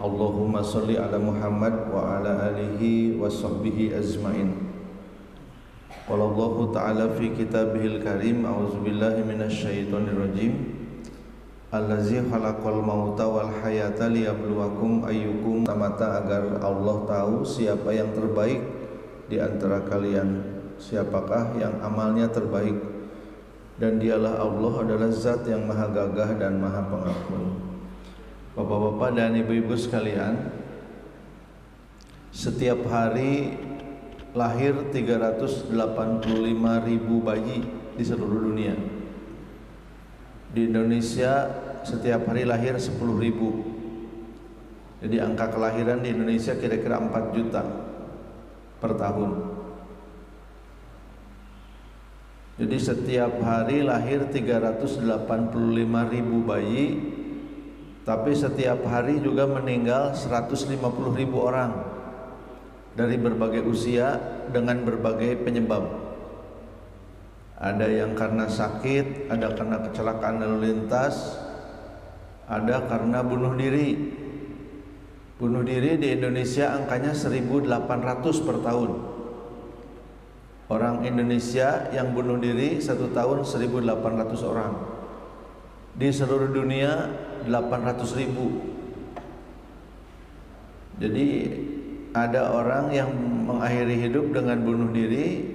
Allahumma sholli ala Muhammad wa ala alihi wa sahbihi ajmain. Qala Allah Ta'ala fi kitabihil karim, a'udzubillahi minasyaitonir rajim. Allazi khalaqal mauta wal hayata liyabluwakum ayyukum tamata, agar Allah tahu siapa yang terbaik di antara kalian, siapakah yang amalnya terbaik, dan dialah Allah adalah zat yang maha gagah dan maha pengampun. Bapak-bapak dan ibu-ibu sekalian, setiap hari lahir 385.000 bayi di seluruh dunia. Di Indonesia setiap hari lahir 10.000. Jadi angka kelahiran di Indonesia kira-kira 4 juta per tahun. Jadi setiap hari lahir 385.000 bayi, tapi setiap hari juga meninggal 150.000 orang dari berbagai usia dengan berbagai penyebab. Ada yang karena sakit, ada karena kecelakaan lalu lintas, ada karena bunuh diri. Bunuh diri di Indonesia angkanya 1.800 per tahun. Orang Indonesia yang bunuh diri satu tahun 1.800 orang. Di seluruh dunia 800.000. Jadi ada orang yang mengakhiri hidup dengan bunuh diri.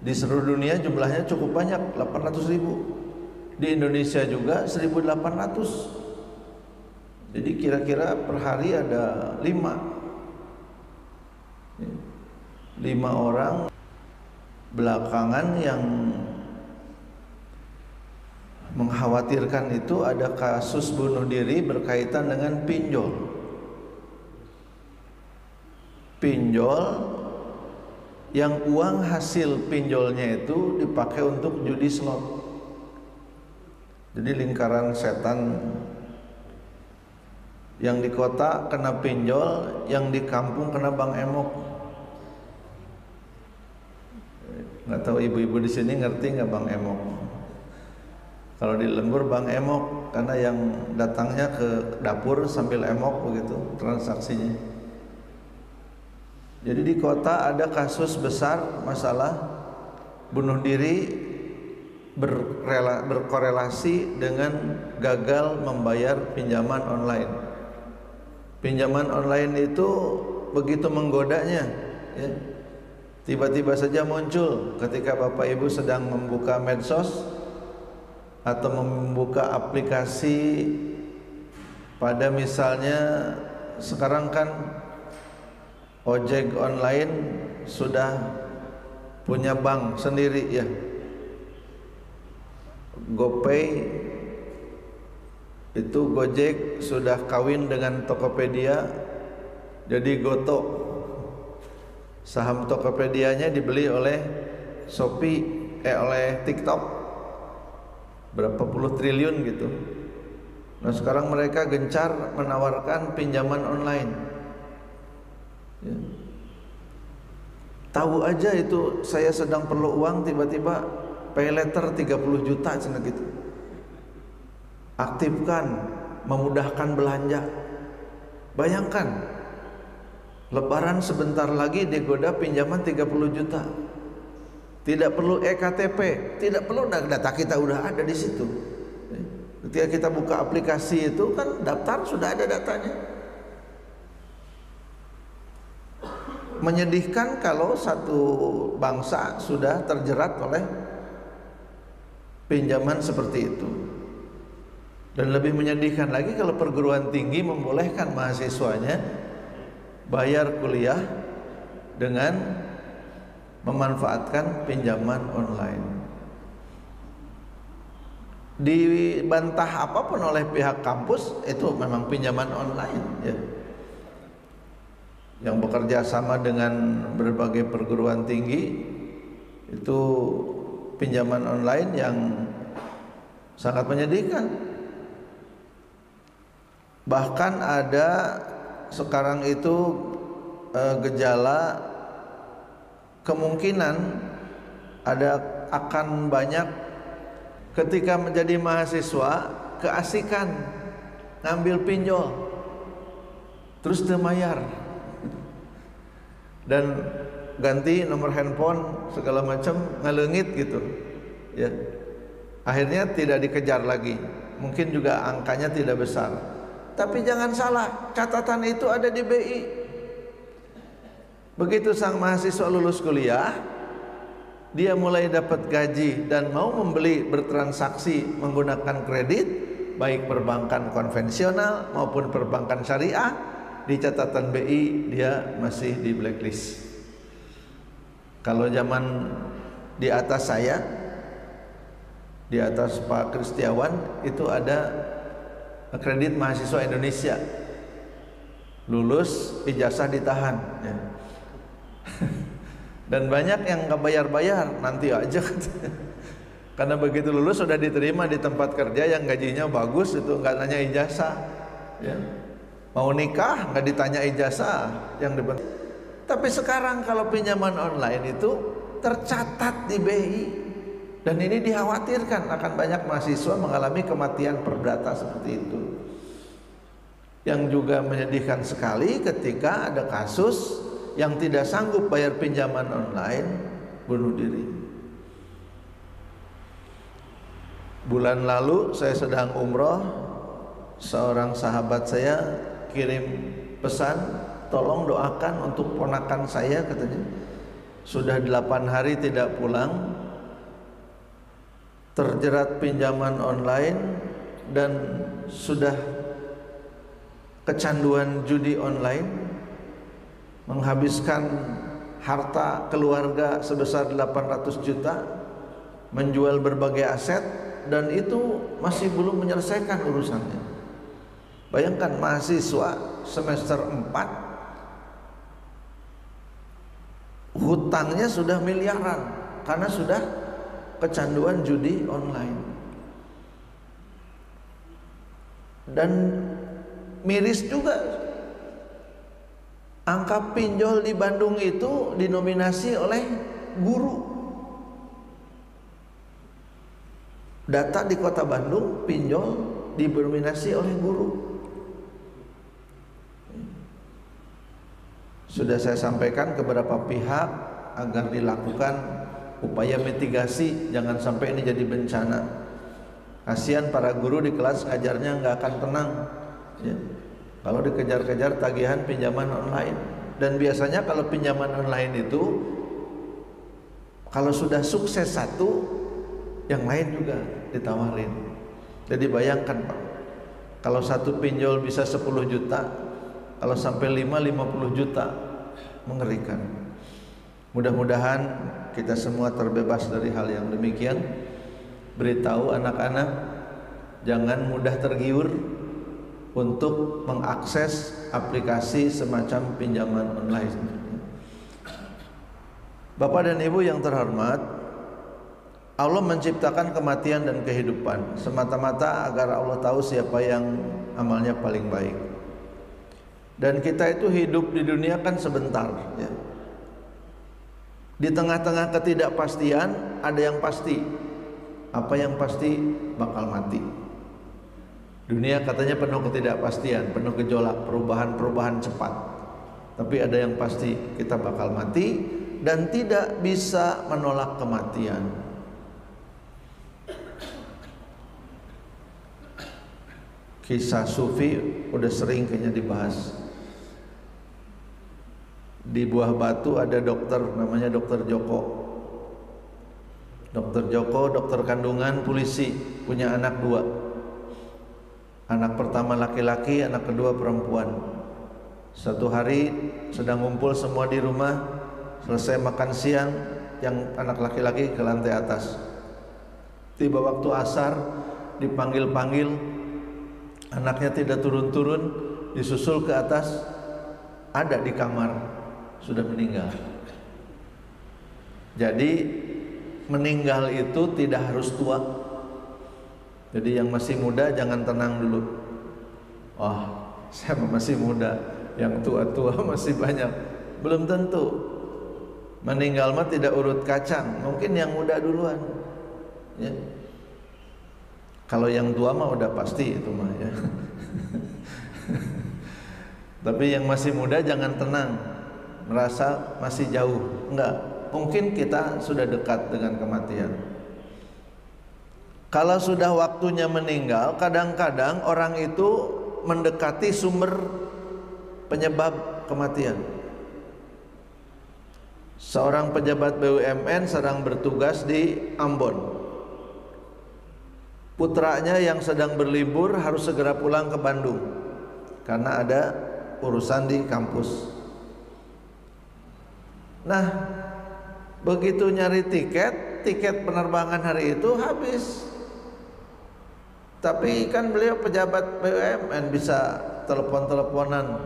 Di seluruh dunia jumlahnya cukup banyak, 800.000. Di Indonesia juga 1.800. Jadi kira-kira per hari ada 5 orang. Belakangan yang mengkhawatirkan itu ada kasus bunuh diri berkaitan dengan pinjol. Pinjol yang uang hasil pinjolnya itu dipakai untuk judi slot. Jadi lingkaran setan, yang di kota kena pinjol, yang di kampung kena bang emok. Nggak tahu ibu-ibu di sini ngerti nggak bang emok? Kalau di lembur bang emok, karena yang datangnya ke dapur sambil emok begitu transaksinya. Jadi di kota ada kasus besar masalah bunuh diri berkorelasi dengan gagal membayar pinjaman online. Pinjaman online itu begitu menggodanya, ya. Tiba-tiba saja muncul ketika Bapak Ibu sedang membuka medsos atau membuka aplikasi. Pada misalnya sekarang kan ojek online sudah punya bank sendiri, ya. GoPay itu, Gojek sudah kawin dengan Tokopedia jadi Goto. Saham Tokopedianya dibeli oleh Shopee, oleh TikTok, berapa puluh triliun gitu. Nah sekarang mereka gencar menawarkan pinjaman online, ya. Tahu aja itu saya sedang perlu uang, tiba-tiba pay letter 30 juta cina gitu. Aktifkan, memudahkan belanja. Bayangkan, Lebaran sebentar lagi digoda pinjaman 30 juta. Tidak perlu ektp, tidak perlu, data kita udah ada di situ. Ketika kita buka aplikasi itu kan daftar sudah ada datanya. Menyedihkan kalau satu bangsa sudah terjerat oleh pinjaman seperti itu. Dan lebih menyedihkan lagi kalau perguruan tinggi membolehkan mahasiswanya bayar kuliah dengan memanfaatkan pinjaman online. Dibantah apapun oleh pihak kampus, itu memang pinjaman online, ya. Yang bekerja sama dengan berbagai perguruan tinggi, itu pinjaman online yang sangat menyedihkan. Bahkan ada sekarang itu gejala kemungkinan ada akan banyak ketika menjadi mahasiswa keasikan ngambil pinjol. terus temayar dan ganti nomor handphone segala macam ngalengit gitu ya. Akhirnya tidak dikejar lagi, mungkin juga angkanya tidak besar. Tapi jangan salah, catatan itu ada di BI. Begitu sang mahasiswa lulus kuliah, dia mulai dapat gaji dan mau membeli bertransaksi menggunakan kredit, baik perbankan konvensional maupun perbankan syariah, di catatan BI dia masih di blacklist. Kalau zaman di atas saya, di atas Pak Kristiawan, itu ada kredit mahasiswa Indonesia, lulus ijazah ditahan ya. Dan banyak yang nggak bayar-bayar, nanti aja karena begitu lulus sudah diterima di tempat kerja yang gajinya bagus, itu nggak nanya ijazah ya. Mau nikah nggak ditanya ijazah yang dibentuk. Tapi sekarang kalau pinjaman online itu tercatat di BI, dan ini dikhawatirkan akan banyak mahasiswa mengalami kematian perdata seperti itu. Yang juga menyedihkan sekali ketika ada kasus yang tidak sanggup bayar pinjaman online bunuh diri. Bulan lalu saya sedang umroh, seorang sahabat saya kirim pesan, tolong doakan untuk ponakan saya, katanya sudah 8 hari tidak pulang, terjerat pinjaman online dan sudah kecanduan judi online, menghabiskan harta keluarga sebesar 800 juta, menjual berbagai aset, dan itu masih belum menyelesaikan urusannya. Bayangkan mahasiswa semester 4 hutangnya sudah miliaran karena sudah kecanduan judi online. Dan miris juga, angka pinjol di Bandung itu dinominasi oleh guru. Data di kota Bandung, pinjol didominasi oleh guru. Sudah saya sampaikan ke beberapa pihak agar dilakukan upaya mitigasi, jangan sampai ini jadi bencana. Kasihan para guru di kelas ngajarnya nggak akan tenang ya, kalau dikejar-kejar tagihan pinjaman online. Dan biasanya kalau pinjaman online itu, kalau sudah sukses satu, yang lain juga ditawarin. Jadi bayangkan Pak, kalau satu pinjol bisa 10 juta, kalau sampai 50 juta, mengerikan. Mudah-mudahan kita semua terbebas dari hal yang demikian. Beritahu anak-anak jangan mudah tergiur untuk mengakses aplikasi semacam pinjaman online. Bapak dan Ibu yang terhormat, Allah menciptakan kematian dan kehidupan semata-mata agar Allah tahu siapa yang amalnya paling baik. Dan kita itu hidup di dunia kan sebentar ya. Di tengah-tengah ketidakpastian ada yang pasti. Apa yang pasti? Bakal mati. Dunia katanya penuh ketidakpastian, penuh gejolak, perubahan-perubahan cepat. Tapi ada yang pasti, kita bakal mati dan tidak bisa menolak kematian. Kisah sufi udah sering kayaknya dibahas. Di Buah Batu ada dokter namanya Dokter Joko. Dokter Joko dokter kandungan polisi, punya anak 2. Anak pertama laki-laki, anak kedua perempuan. Satu hari sedang ngumpul semua di rumah, selesai makan siang, yang anak laki-laki ke lantai atas. Tiba waktu asar, dipanggil-panggil, anaknya tidak turun-turun, disusul ke atas, ada di kamar, sudah meninggal. Jadi meninggal itu tidak harus tua. Jadi yang masih muda jangan tenang dulu. Oh, saya masih muda, yang tua-tua masih banyak. Belum tentu. Meninggal mah tidak urut kacang, mungkin yang muda duluan. Ya. Kalau yang tua mah udah pasti itu mah ya. Tapi yang masih muda jangan tenang, merasa masih jauh. Enggak, mungkin kita sudah dekat dengan kematian. Kalau sudah waktunya meninggal, kadang-kadang orang itu mendekati sumber penyebab kematian. Seorang pejabat BUMN sedang bertugas di Ambon. Putranya yang sedang berlibur harus segera pulang ke Bandung karena ada urusan di kampus. Nah, begitu nyari tiket penerbangan hari itu habis. Tapi kan beliau pejabat BUMN, bisa telepon-teleponan,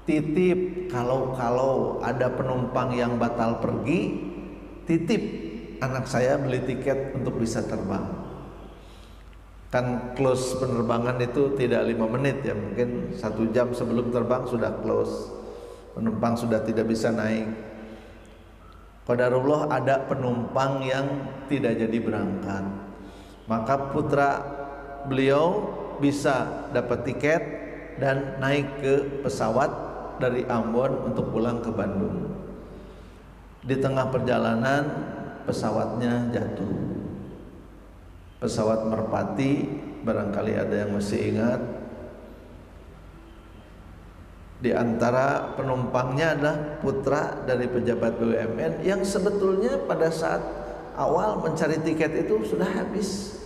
titip kalau ada penumpang yang batal pergi, titip anak saya beli tiket untuk bisa terbang. Kan close penerbangan itu tidak 5 menit ya, mungkin 1 jam sebelum terbang sudah close, penumpang sudah tidak bisa naik. Qadarullah ada penumpang yang tidak jadi berangkat, maka putra beliau bisa dapat tiket dan naik ke pesawat dari Ambon untuk pulang ke Bandung. Di tengah perjalanan pesawatnya jatuh. Pesawat merpati, barangkali ada yang masih ingat. Di antara penumpangnya adalah putra dari pejabat BUMN yang sebetulnya pada saat awal mencari tiket itu sudah habis.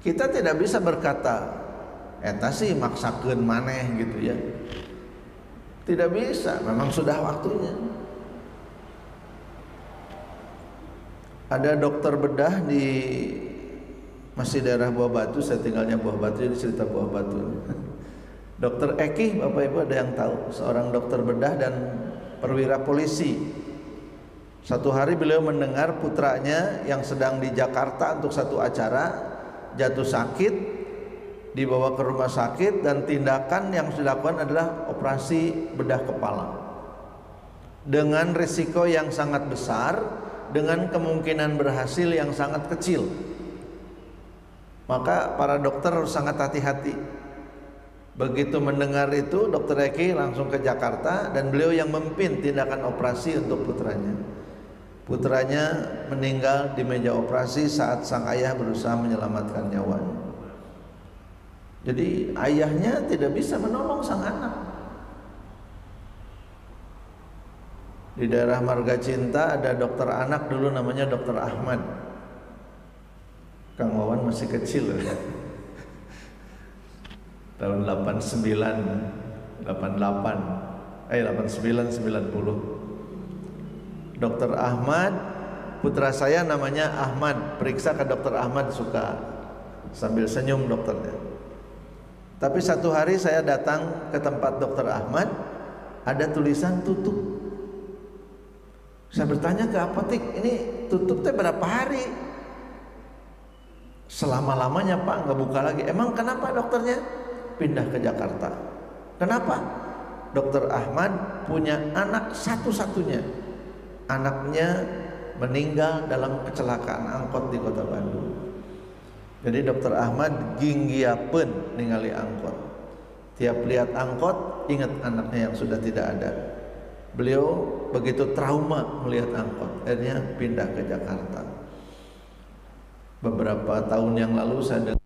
Kita tidak bisa berkata, eta sih maksakeun maneh gitu ya. Tidak bisa, memang sudah waktunya. Ada dokter bedah di masih daerah Buah Batu, saya tinggalnya Buah Batu, jadi cerita Buah Batu. Dokter Eki, Bapak Ibu ada yang tahu, seorang dokter bedah dan perwira polisi. Satu hari beliau mendengar putranya yang sedang di Jakarta untuk satu acara jatuh sakit, dibawa ke rumah sakit, dan tindakan yang dilakukan adalah operasi bedah kepala dengan risiko yang sangat besar, dengan kemungkinan berhasil yang sangat kecil. Maka para dokter harus sangat hati-hati. Begitu mendengar itu, dokter Eki langsung ke Jakarta dan beliau yang memimpin tindakan operasi untuk putranya. Putranya meninggal di meja operasi saat sang ayah berusaha menyelamatkan nyawanya. Jadi ayahnya tidak bisa menolong sang anak. Di daerah Marga Cinta ada dokter anak dulu namanya dokter Ahmad. Kang Wawan masih kecil ya. Tahun 89, 89, 90. Dokter Ahmad, putra saya namanya Ahmad. Periksa ke dokter Ahmad suka sambil senyum dokternya. Tapi satu hari saya datang ke tempat dokter Ahmad, ada tulisan tutup. Saya bertanya ke apotek, ini tutupnya berapa hari? Selama-lamanya Pak, nggak buka lagi. Emang kenapa dokternya? Pindah ke Jakarta. Kenapa? Dokter Ahmad punya anak satu-satunya. Anaknya meninggal dalam kecelakaan angkot di kota Bandung. Jadi dokter Ahmad ginggiapeun ningali angkot. Tiap lihat angkot ingat anaknya yang sudah tidak ada. Beliau begitu trauma melihat angkot, akhirnya pindah ke Jakarta. Beberapa tahun yang lalu saya dengar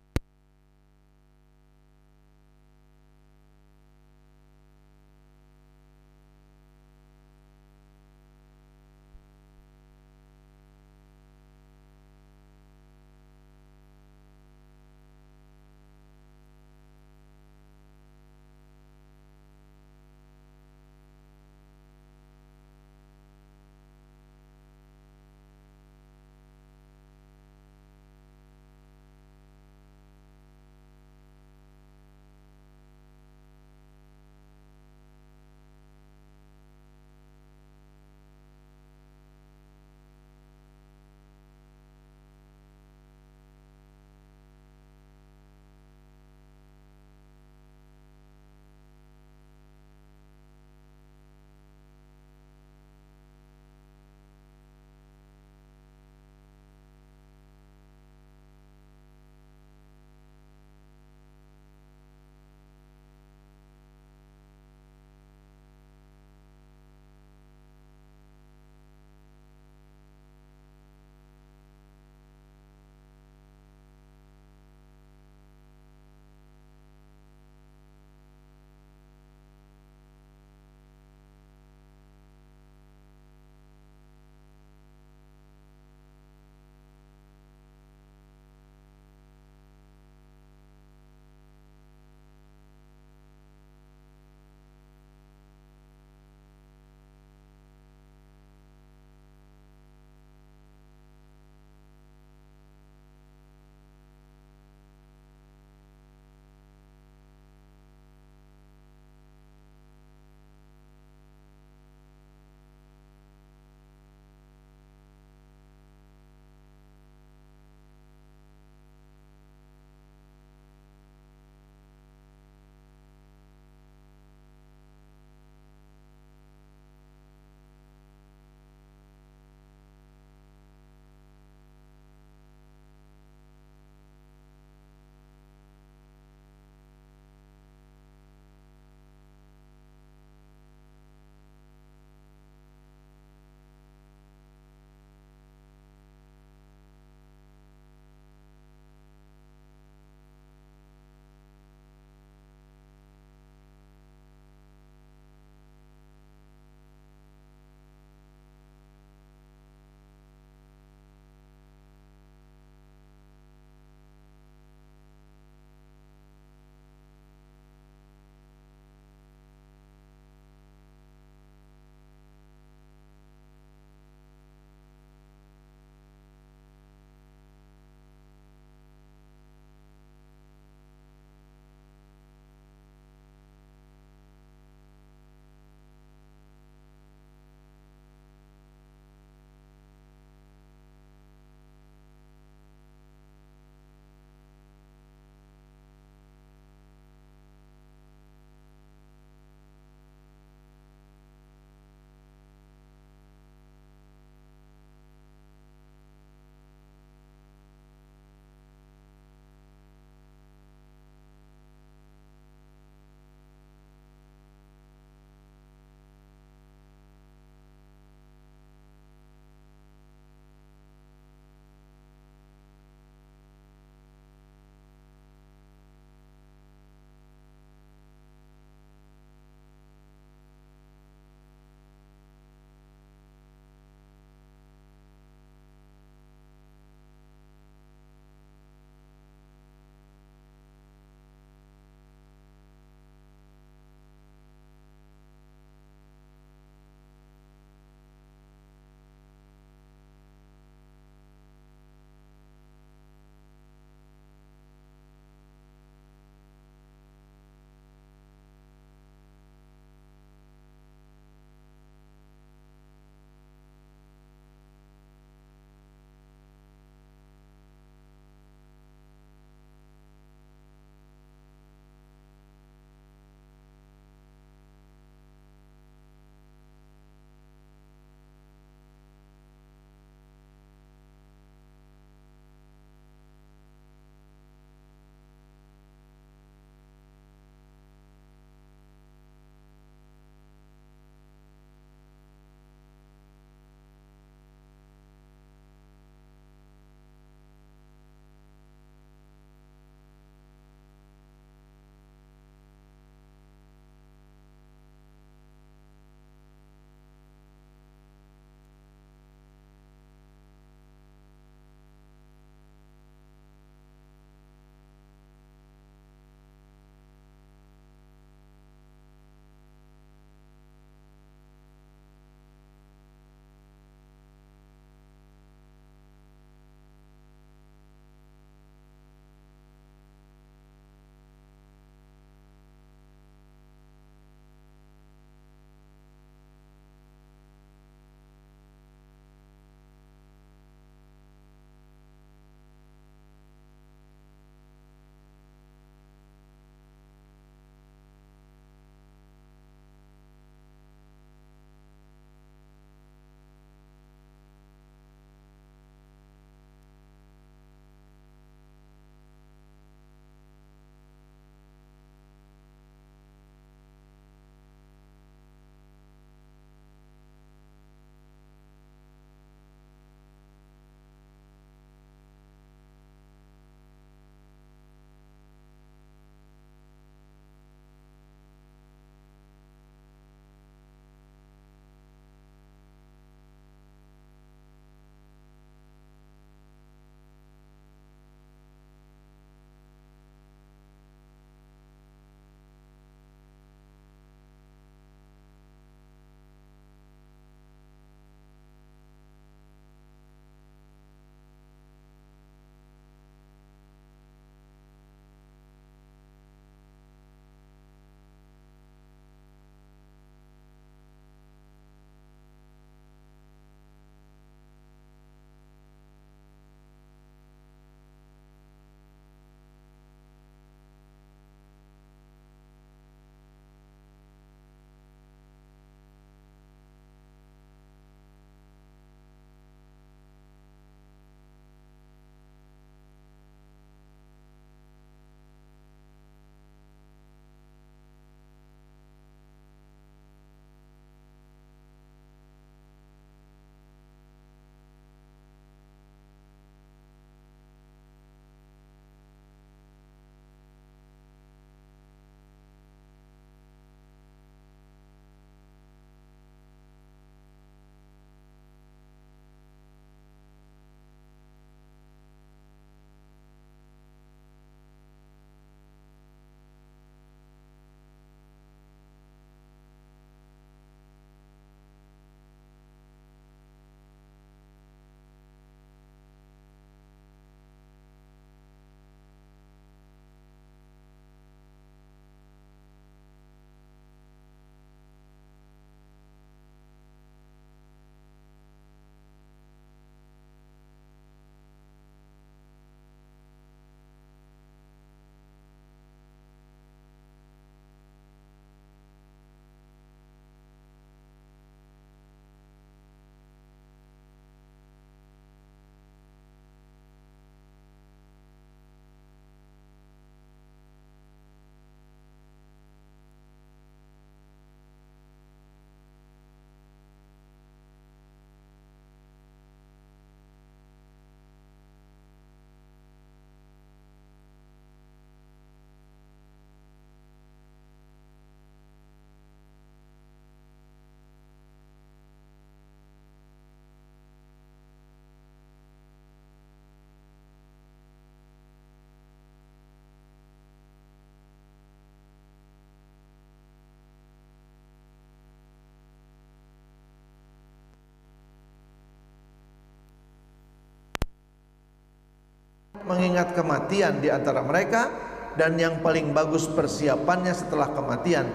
mengingat kematian di antara mereka, dan yang paling bagus persiapannya setelah kematian,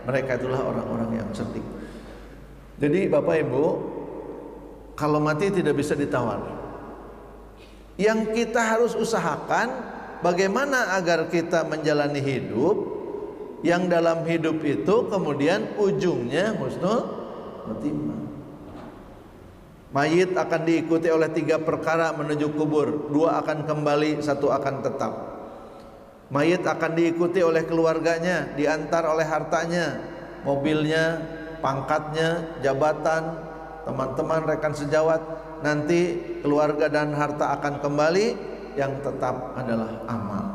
mereka itulah orang-orang yang cerdik. Jadi Bapak Ibu, kalau mati tidak bisa ditawar. Yang kita harus usahakan bagaimana agar kita menjalani hidup yang dalam hidup itu kemudian ujungnya husnul khotimah. Mayit akan diikuti oleh 3 perkara menuju kubur, 2 akan kembali, 1 akan tetap. Mayit akan diikuti oleh keluarganya, diantar oleh hartanya, mobilnya, pangkatnya, jabatan, teman-teman, rekan sejawat. Nanti keluarga dan harta akan kembali, yang tetap adalah amal.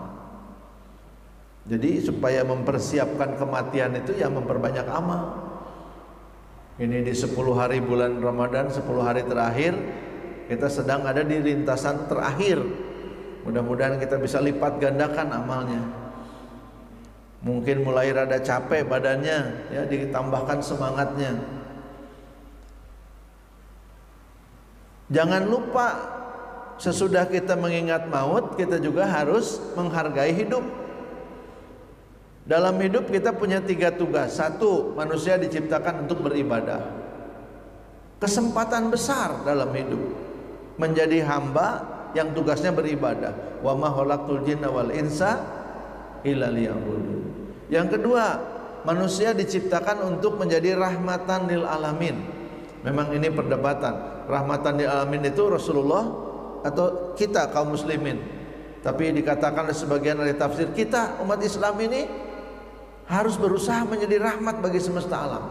Jadi supaya mempersiapkan kematian itu ya memperbanyak amal. Ini di 10 hari bulan Ramadan, 10 hari terakhir, kita sedang ada di lintasan terakhir. Mudah-mudahan kita bisa lipat gandakan amalnya. Mungkin mulai rada capek badannya, ya ditambahkan semangatnya. Jangan lupa sesudah kita mengingat maut, kita juga harus menghargai hidup. Dalam hidup kita punya 3 tugas. 1, manusia diciptakan untuk beribadah. Kesempatan besar dalam hidup menjadi hamba yang tugasnya beribadah. Wa ma khalaqtul jinna wal insa illa liya'budun. Yang kedua, manusia diciptakan untuk menjadi rahmatan lil alamin. Memang ini perdebatan. Rahmatan lil alamin itu Rasulullah atau kita kaum muslimin. Tapi dikatakan oleh sebagian ahli tafsir, kita umat Islam ini harus berusaha menjadi rahmat bagi semesta alam.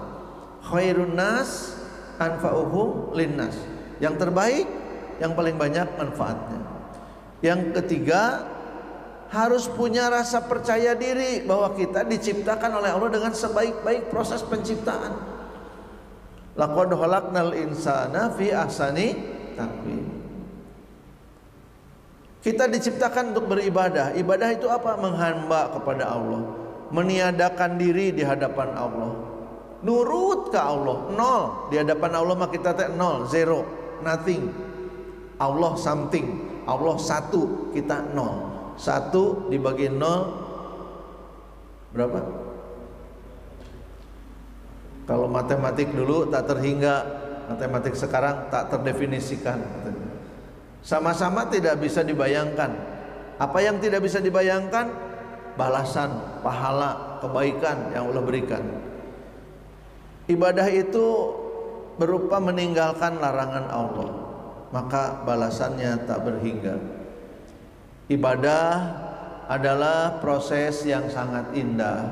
Khairun nas anfa'uhum linnas. Yang terbaik, yang paling banyak manfaatnya. Yang ketiga, harus punya rasa percaya diri bahwa kita diciptakan oleh Allah dengan sebaik-baik proses penciptaan. Laqad khalaqnal insana fi ahsani taqwim. Kita diciptakan untuk beribadah. Ibadah itu apa? Menghamba kepada Allah, meniadakan diri di hadapan Allah, nurut ke Allah. 0 di hadapan Allah mah kita teh 0, 0, nothing. Allah something, Allah 1, kita 0. 1 dibagi 0 berapa? Kalau matematik dulu tak terhingga, matematik sekarang tak terdefinisikan. Sama-sama tidak bisa dibayangkan. Apa yang tidak bisa dibayangkan? Balasan, pahala, kebaikan yang Allah berikan. Ibadah itu berupa meninggalkan larangan Allah, maka balasannya tak berhingga. Ibadah adalah proses yang sangat indah.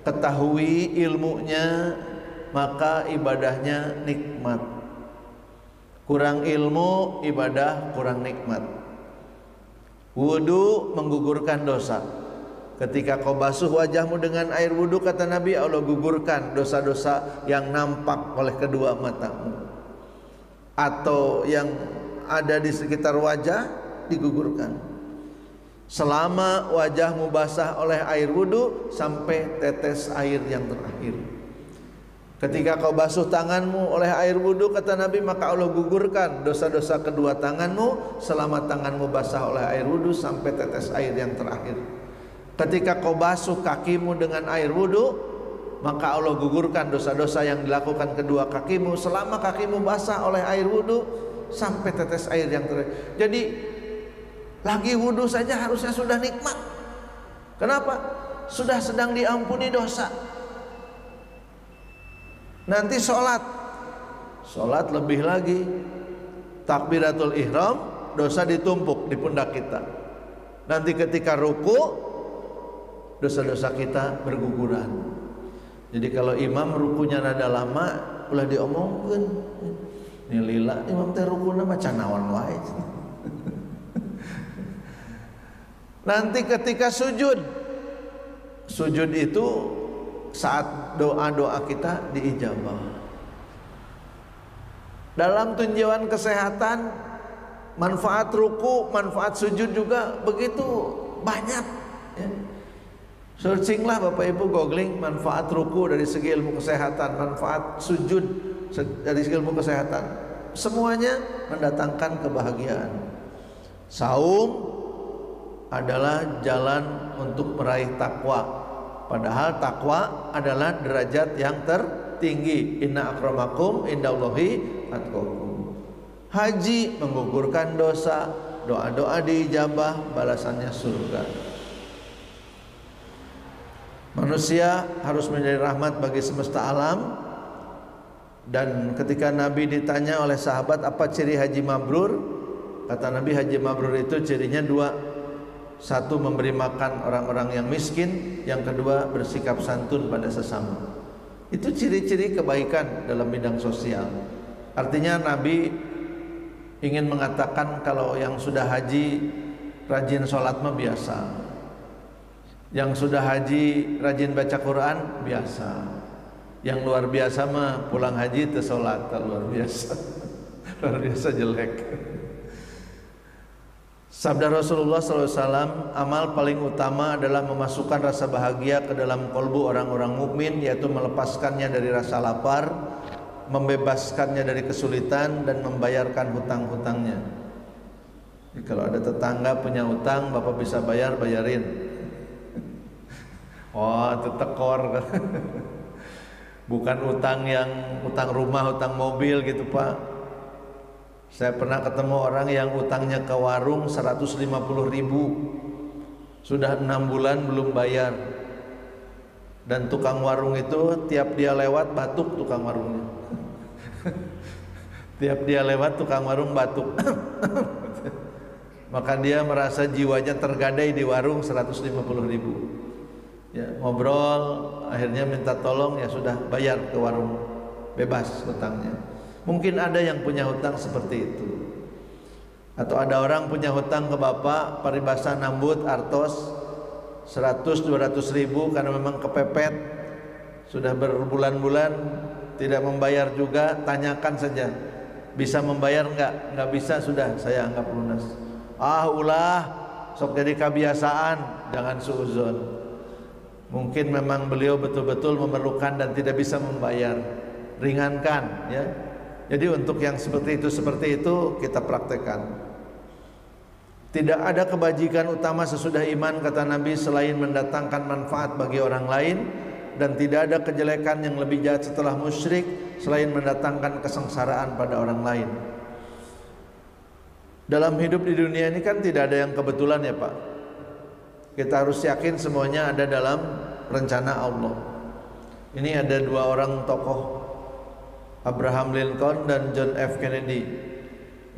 Ketahui ilmunya, maka ibadahnya nikmat. Kurang ilmu, ibadah kurang nikmat. Wudu menggugurkan dosa. Ketika kau basuh wajahmu dengan air wudu, kata Nabi, Allah gugurkan dosa-dosa yang nampak oleh kedua matamu atau yang ada di sekitar wajah, digugurkan. Selama wajahmu basah oleh air wudu sampai tetes air yang terakhir. Ketika kau basuh tanganmu oleh air wudu, kata Nabi, maka Allah gugurkan dosa-dosa kedua tanganmu selama tanganmu basah oleh air wudu sampai tetes air yang terakhir. Ketika kau basuh kakimu dengan air wudu, maka Allah gugurkan dosa-dosa yang dilakukan kedua kakimu selama kakimu basah oleh air wudu sampai tetes air yang terakhir. Jadi lagi wudu saja harusnya sudah nikmat. Kenapa? Sudah sedang diampuni dosa. Nanti sholat lebih lagi. Takbiratul ihram, dosa ditumpuk di pundak kita. Nanti ketika ruku, dosa-dosa kita berguguran. Jadi kalau imam rukunya rada lama, ulah diomongkeun. Ini lila imam teh rukuna macan naon wae. Nanti ketika sujud itu saat doa-doa kita diijabah. Dalam tinjauan kesehatan, manfaat ruku, manfaat sujud juga begitu banyak, ya. Searchinglah Bapak Ibu, googling manfaat ruku dari segi ilmu kesehatan, manfaat sujud dari segi ilmu kesehatan. Semuanya mendatangkan kebahagiaan. Saum adalah jalan untuk meraih takwa. Padahal takwa adalah derajat yang tertinggi. Inna akramakum indallahi atqakum. Haji menggugurkan dosa, doa-doa diijabah, balasannya surga. Manusia harus menjadi rahmat bagi semesta alam. Dan ketika Nabi ditanya oleh sahabat apa ciri haji mabrur, kata Nabi haji mabrur itu cirinya dua. Satu, memberi makan orang-orang yang miskin. Yang kedua, bersikap santun pada sesama. Itu ciri-ciri kebaikan dalam bidang sosial. Artinya Nabi ingin mengatakan kalau yang sudah haji rajin sholat mah biasa, yang sudah haji rajin baca Quran biasa. Yang luar biasa mah pulang haji teu salat, luar biasa. Luar biasa jelek. Sabda Rasulullah SAW, amal paling utama adalah memasukkan rasa bahagia ke dalam kolbu orang-orang mukmin, yaitu melepaskannya dari rasa lapar, membebaskannya dari kesulitan, dan membayarkan hutang-hutangnya. Jadi kalau ada tetangga punya hutang, bapak bisa bayar, bayarin. Oh, itu tekor. Bukan utang yang utang rumah, utang mobil gitu Pak. Saya pernah ketemu orang yang utangnya ke warung 150.000, sudah 6 bulan belum bayar. Dan tukang warung itu tiap dia lewat batuk tukang warungnya. Tiap dia lewat tukang warung batuk. Maka dia merasa jiwanya tergadai di warung 150.000. Ya, ngobrol, akhirnya minta tolong, ya sudah bayar ke warung, bebas hutangnya. Mungkin ada yang punya hutang seperti itu. Atau ada orang punya hutang ke bapak paribasa nambut artos 100-200 ribu karena memang kepepet, sudah berbulan-bulan tidak membayar juga. Tanyakan saja, bisa membayar enggak? Enggak bisa, sudah saya anggap lunas. Ulah sok jadi kebiasaan, jangan suuzon. Mungkin memang beliau betul-betul memerlukan dan tidak bisa membayar, ringankan ya. Jadi untuk yang seperti itu kita praktekkan. Tidak ada kebajikan utama sesudah iman, kata Nabi, selain mendatangkan manfaat bagi orang lain, dan tidak ada kejelekan yang lebih jahat setelah musyrik selain mendatangkan kesengsaraan pada orang lain. Dalam hidup di dunia ini kan tidak ada yang kebetulan ya Pak. Kita harus yakin semuanya ada dalam rencana Allah. Ini ada dua orang tokoh, Abraham Lincoln dan John F. Kennedy.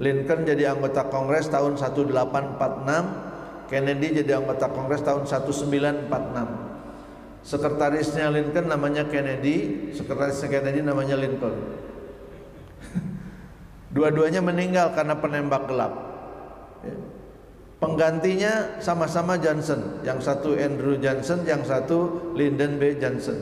Lincoln jadi anggota Kongres tahun 1846, Kennedy jadi anggota Kongres tahun 1946. Sekretarisnya Lincoln namanya Kennedy, sekretarisnya Kennedy namanya Lincoln. Dua-duanya meninggal karena penembak gelap. Penggantinya sama-sama Johnson, yang satu Andrew Johnson, yang satu Lyndon B. Johnson.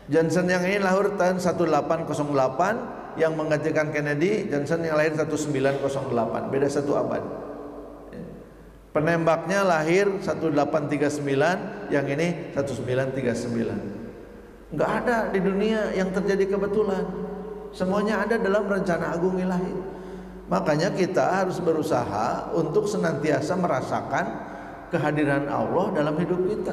Johnson yang ini lahir tahun 1808, yang menggantikan Kennedy, Johnson yang lahir 1908, beda 1 abad. Penembaknya lahir 1839, yang ini 1939. Enggak ada di dunia yang terjadi kebetulan. Semuanya ada dalam rencana agung ilahi. Makanya kita harus berusaha untuk senantiasa merasakan kehadiran Allah dalam hidup kita.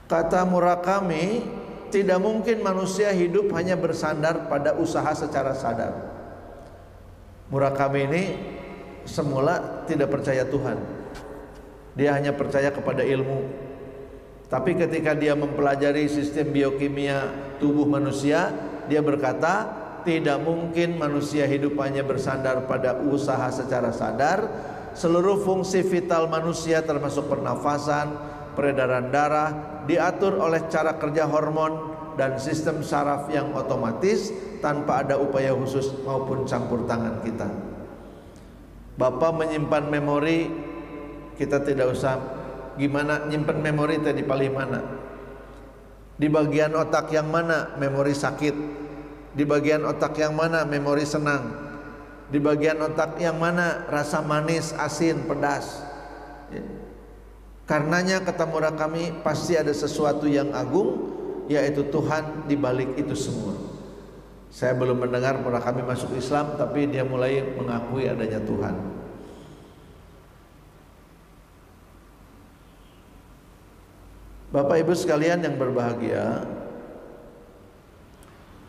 Kata Murakami, tidak mungkin manusia hidup hanya bersandar pada usaha secara sadar. Murakami ini semula tidak percaya Tuhan. Dia hanya percaya kepada ilmu. Tapi ketika dia mempelajari sistem biokimia tubuh manusia, dia berkata, tidak mungkin manusia hidup hanya bersandar pada usaha secara sadar. Seluruh fungsi vital manusia termasuk pernafasan, peredaran darah diatur oleh cara kerja hormon dan sistem saraf yang otomatis tanpa ada upaya khusus maupun campur tangan kita. Bapak menyimpan memori, kita tidak usah gimana nyimpan memori tadi paling mana. Di bagian otak yang mana memori sakit? Di bagian otak yang mana memori senang? Di bagian otak yang mana rasa manis, asin, pedas? Ya. Karenanya kata Murakami, pasti ada sesuatu yang agung, yaitu Tuhan di balik itu semua. Saya belum mendengar Murakami masuk Islam, tapi dia mulai mengakui adanya Tuhan. Bapak Ibu sekalian yang berbahagia,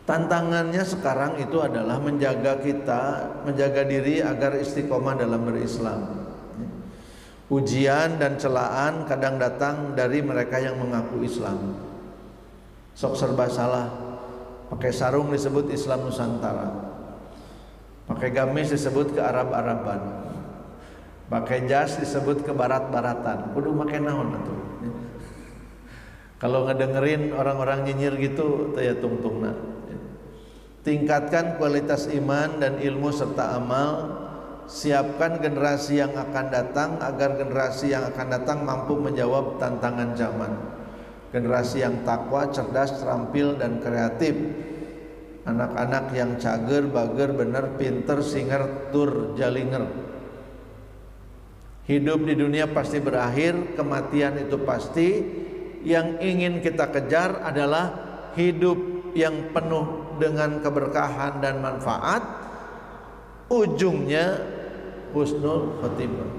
tantangannya sekarang itu adalah menjaga diri agar istiqomah dalam berislam. Ujian dan celaan kadang datang dari mereka yang mengaku Islam. Sok serba salah. Pakai sarung disebut Islam Nusantara. Pakai gamis disebut ke Arab-Araban. Pakai jas disebut ke Barat-Baratan. Kudu make naon atuh. Kalau ngedengerin orang-orang nyinyir gitu, teu ya tungtungna. Tingkatkan kualitas iman dan ilmu serta amal. Siapkan generasi yang akan datang agar generasi yang akan datang mampu menjawab tantangan zaman. Generasi yang takwa, cerdas, terampil dan kreatif. Anak-anak yang cager, bager, bener, pinter, singer, tur, jalinger. Hidup di dunia pasti berakhir, kematian itu pasti. Yang ingin kita kejar adalah hidup yang penuh dengan keberkahan dan manfaat. Ujungnya husnul khotimah.